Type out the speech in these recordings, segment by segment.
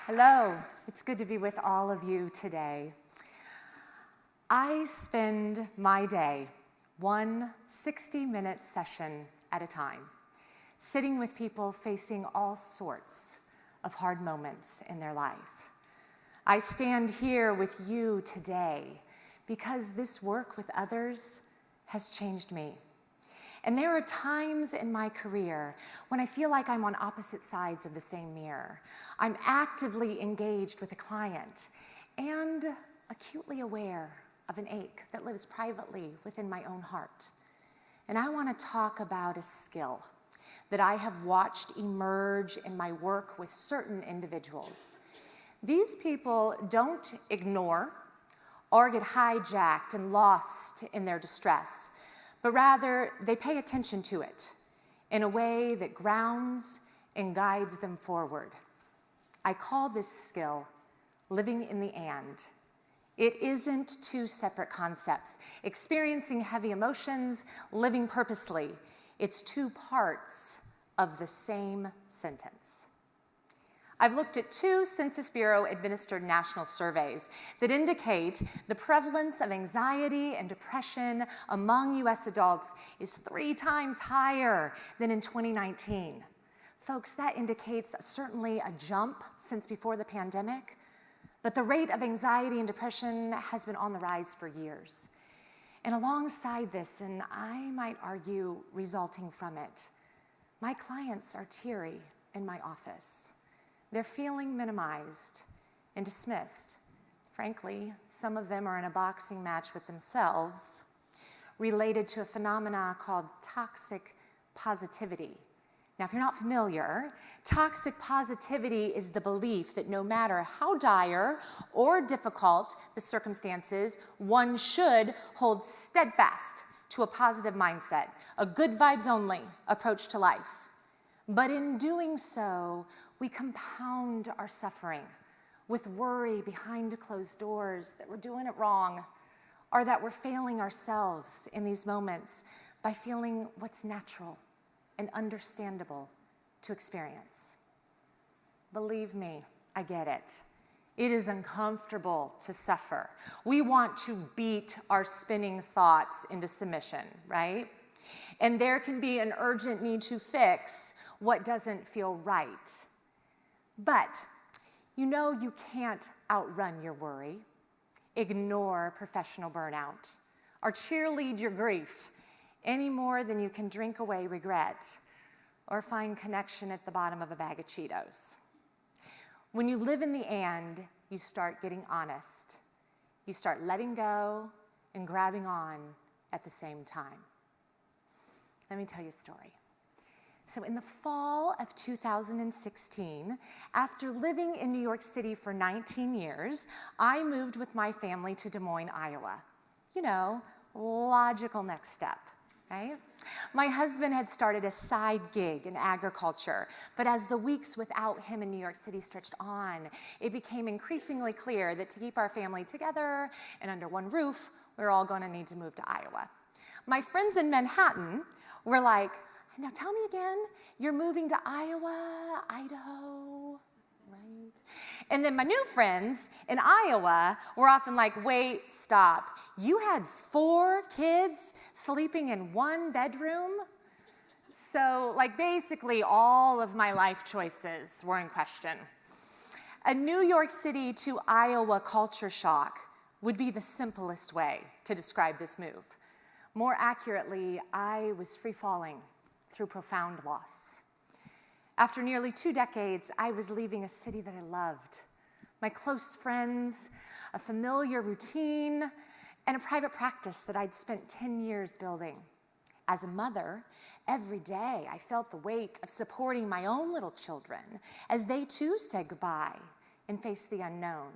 Hello, it's good to be with all of you today. I spend my day one 60-minute session at a time, sitting with people facing all sorts of hard moments in their life. I stand here with you today because this work with others has changed me. And there are times in my career when I feel like I'm on opposite sides of the same mirror. I'm actively engaged with a client and acutely aware of an ache that lives privately within my own heart. And I want to talk about a skill that I have watched emerge in my work with certain individuals. These people don't ignore or get hijacked and lost in their distress, but rather they pay attention to it in a way that grounds and guides them forward. I call this skill living in the and. It isn't two separate concepts. Experiencing heavy emotions, living purposely. It's two parts of the same sentence. I've looked at two Census Bureau-administered national surveys that indicate the prevalence of anxiety and depression among U.S. adults is 3 times higher than in 2019. Folks, that indicates certainly a jump since before the pandemic, but the rate of anxiety and depression has been on the rise for years. And alongside this, and I might argue resulting from it, my clients are teary in my office. They're feeling minimized and dismissed. Frankly, some of them are in a boxing match with themselves related to a phenomenon called toxic positivity. Now, if you're not familiar, toxic positivity is the belief that no matter how dire or difficult the circumstances, one should hold steadfast to a positive mindset, a good vibes only approach to life. But in doing so, we compound our suffering with worry behind closed doors that we're doing it wrong or that we're failing ourselves in these moments by feeling what's natural and understandable to experience. Believe me, I get it. It is uncomfortable to suffer. We want to beat our spinning thoughts into submission, right? And there can be an urgent need to fix what doesn't feel right. But you know you can't outrun your worry, ignore professional burnout, or cheerlead your grief any more than you can drink away regret or find connection at the bottom of a bag of Cheetos. When you live in the and, you start getting honest. You start letting go and grabbing on at the same time. Let me tell you a story. So in the fall of 2016, after living in New York City for 19 years, I moved with my family to Des Moines, Iowa. You know, logical next step, right? My husband had started a side gig in agriculture, but as the weeks without him in New York City stretched on, it became increasingly clear that to keep our family together and under one roof, we were all going to need to move to Iowa. My friends in Manhattan were like, now tell me again, you're moving to Iowa, Idaho, right? And then my new friends in Iowa were often like, wait, stop. You had 4 kids sleeping in 1 bedroom? So like basically all of my life choices were in question. A New York City to Iowa culture shock would be the simplest way to describe this move. More accurately, I was free falling through profound loss. After nearly 2 decades, I was leaving a city that I loved, my close friends, a familiar routine, and a private practice that I'd spent 10 years building. As a mother, every day I felt the weight of supporting my own little children as they too said goodbye and faced the unknown.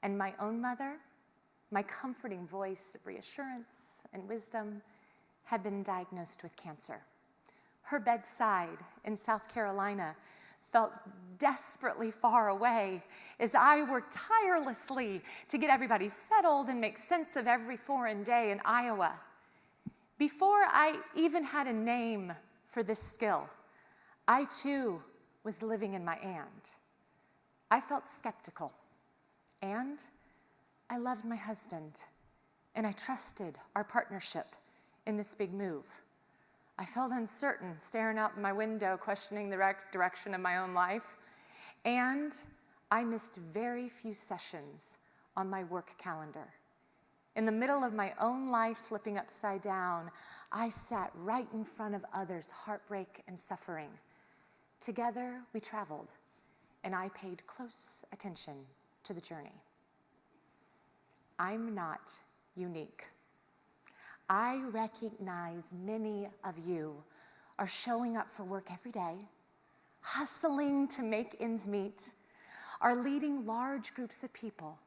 And my own mother, my comforting voice of reassurance and wisdom, had been diagnosed with cancer. Her bedside in South Carolina felt desperately far away as I worked tirelessly to get everybody settled and make sense of every foreign day in Iowa. Before I even had a name for this skill, I too was living in my and. I felt skeptical, and I loved my husband, and I trusted our partnership in this big move. I felt uncertain, staring out my window, questioning the direction of my own life, and I missed very few sessions on my work calendar. In the middle of my own life flipping upside down, I sat right in front of others' heartbreak and suffering. Together, we traveled, and I paid close attention to the journey. I'm not unique. I recognize many of you are showing up for work every day, hustling to make ends meet, are leading large groups of people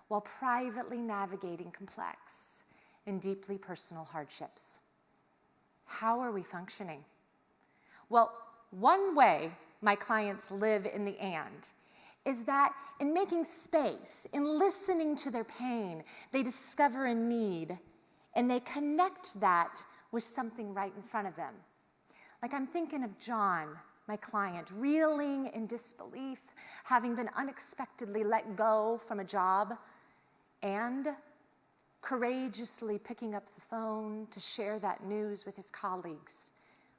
while privately navigating complex and deeply personal hardships. How are we functioning? Well, one way my clients live in the and is that in making space, in listening to their pain, they discover a need and they connect that with something right in front of them. Like I'm thinking of John, my client, reeling in disbelief, having been unexpectedly let go from a job and courageously picking up the phone to share that news with his colleagues,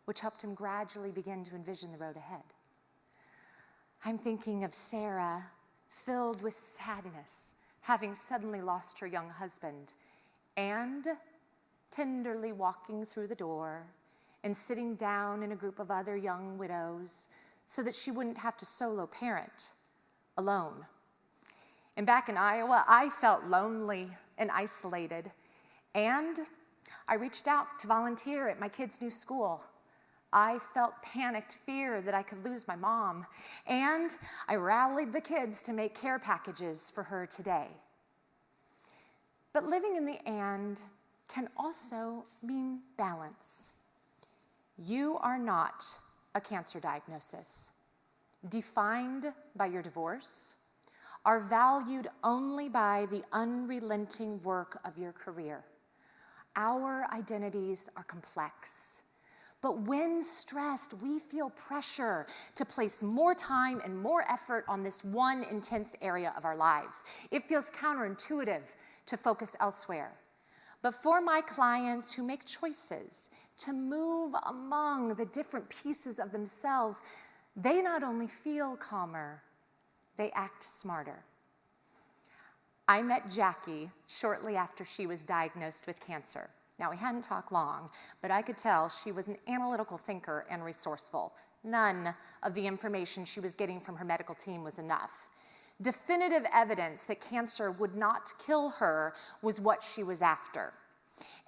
which helped him gradually begin to envision the road ahead. I'm thinking of Sarah, filled with sadness, having suddenly lost her young husband, and tenderly walking through the door and sitting down in a group of other young widows so that she wouldn't have to solo parent alone. And back in Iowa, I felt lonely and isolated, and I reached out to volunteer at my kids' new school. I felt panicked fear that I could lose my mom, and I rallied the kids to make care packages for her today. But living in the and can also mean balance. You are not a cancer diagnosis, defined by your divorce, are valued only by the unrelenting work of your career. Our identities are complex. But when stressed, we feel pressure to place more time and more effort on this one intense area of our lives. It feels counterintuitive to focus elsewhere. But for my clients who make choices to move among the different pieces of themselves, they not only feel calmer, they act smarter. I met Jackie shortly after she was diagnosed with cancer. Now, we hadn't talked long, but I could tell she was an analytical thinker and resourceful. None of the information she was getting from her medical team was enough. Definitive evidence that cancer would not kill her was what she was after.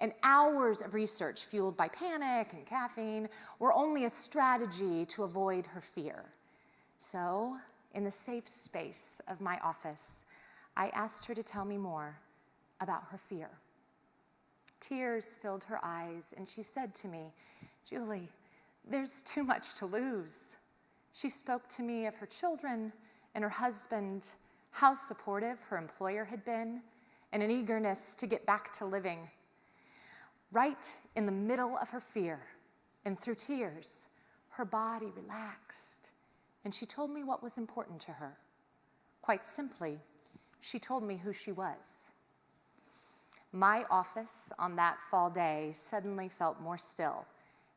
And hours of research fueled by panic and caffeine were only a strategy to avoid her fear. So, in the safe space of my office, I asked her to tell me more about her fear. Tears filled her eyes, and she said to me, "Julie, there's too much to lose." She spoke to me of her children and her husband, how supportive her employer had been, and an eagerness to get back to living. Right in the middle of her fear, and through tears, her body relaxed, and she told me what was important to her. Quite simply, she told me who she was. My office on that fall day suddenly felt more still,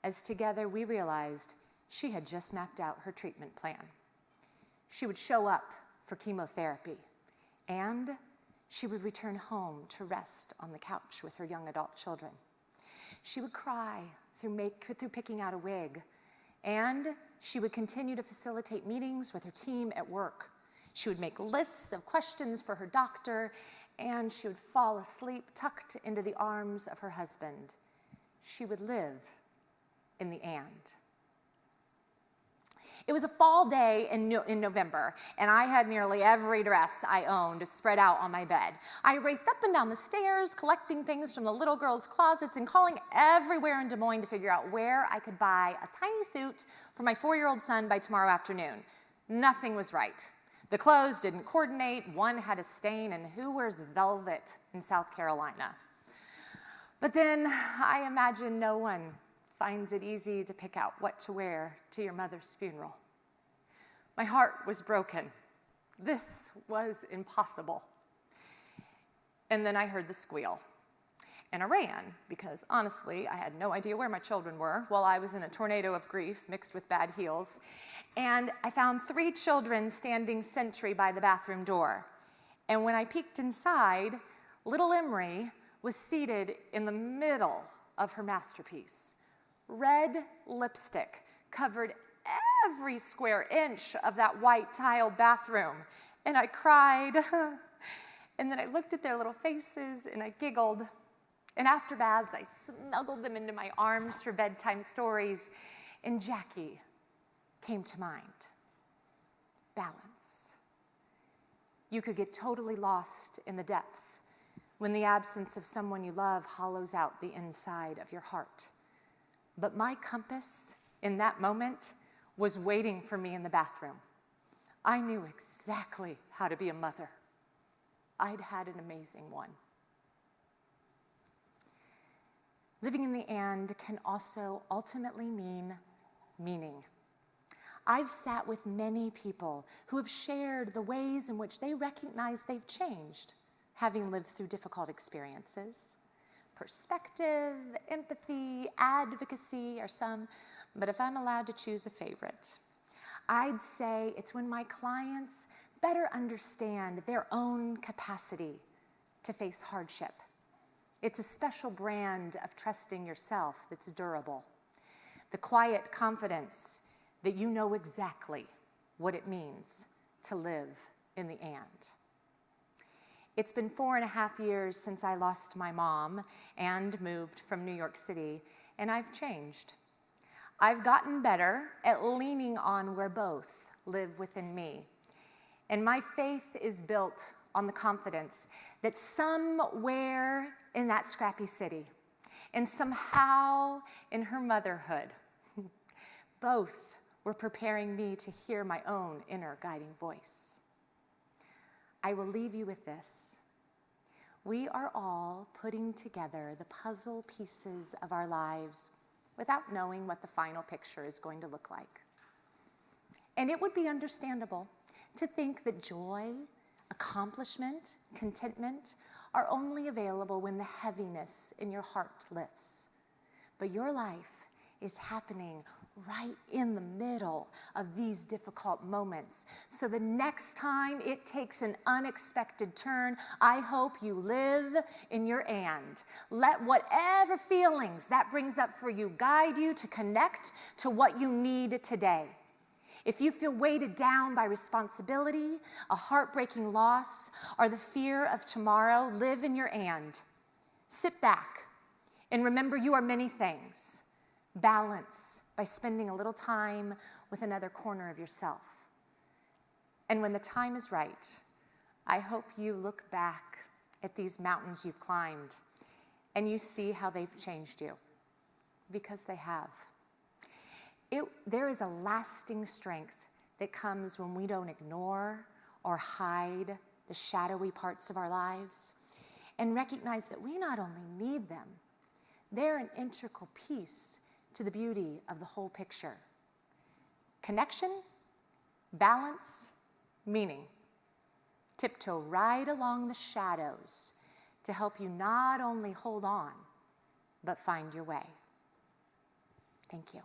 as together we realized she had just mapped out her treatment plan. She would show up for chemotherapy, and she would return home to rest on the couch with her young adult children. She would cry through picking out a wig, and she would continue to facilitate meetings with her team at work. She would make lists of questions for her doctor, and she would fall asleep tucked into the arms of her husband. She would live in the and. It was a fall day in November, and I had nearly every dress I owned spread out on my bed. I raced up and down the stairs, collecting things from the little girls' closets and calling everywhere in Des Moines to figure out where I could buy a tiny suit for my 4-year-old son by tomorrow afternoon. Nothing was right. The clothes didn't coordinate, one had a stain, and who wears velvet in South Carolina? But then I imagine no one finds it easy to pick out what to wear to your mother's funeral. My heart was broken. This was impossible. And then I heard the squeal. And I ran, because honestly, I had no idea where my children were while I was in a tornado of grief mixed with bad heels. And I found 3 children standing sentry by the bathroom door. And when I peeked inside, little Emery was seated in the middle of her masterpiece. Red lipstick covered every square inch of that white tiled bathroom. And I cried. And then I looked at their little faces and I giggled. And after baths, I snuggled them into my arms for bedtime stories. And Jackie came to mind. Balance. You could get totally lost in the depth when the absence of someone you love hollows out the inside of your heart. But my compass in that moment was waiting for me in the bathroom. I knew exactly how to be a mother. I'd had an amazing one. Living in the and can also ultimately mean meaning. I've sat with many people who have shared the ways in which they recognize they've changed, having lived through difficult experiences. Perspective, empathy, advocacy are some, but if I'm allowed to choose a favorite, I'd say it's when my clients better understand their own capacity to face hardship. It's a special brand of trusting yourself that's durable. The quiet confidence that you know exactly what it means to live in the and. It's been 4.5 years since I lost my mom and moved from New York City, and I've changed. I've gotten better at leaning on where both live within me. And my faith is built on the confidence that somewhere in that scrappy city, and somehow in her motherhood, both were preparing me to hear my own inner guiding voice. I will leave you with this. We are all putting together the puzzle pieces of our lives without knowing what the final picture is going to look like. And it would be understandable to think that joy, accomplishment, contentment are only available when the heaviness in your heart lifts. But your life is happening right in the middle of these difficult moments. So the next time it takes an unexpected turn, I hope you live in your and. Let whatever feelings that brings up for you guide you to connect to what you need today. If you feel weighted down by responsibility, a heartbreaking loss, or the fear of tomorrow, live in your and. Sit back and remember you are many things. Balance by spending a little time with another corner of yourself. And when the time is right, I hope you look back at these mountains you've climbed and you see how they've changed you, because they have. There is a lasting strength that comes when we don't ignore or hide the shadowy parts of our lives and recognize that we not only need them, they're an integral piece to the beauty of the whole picture. Connection, balance, meaning. Tiptoe right along the shadows to help you not only hold on, but find your way. Thank you.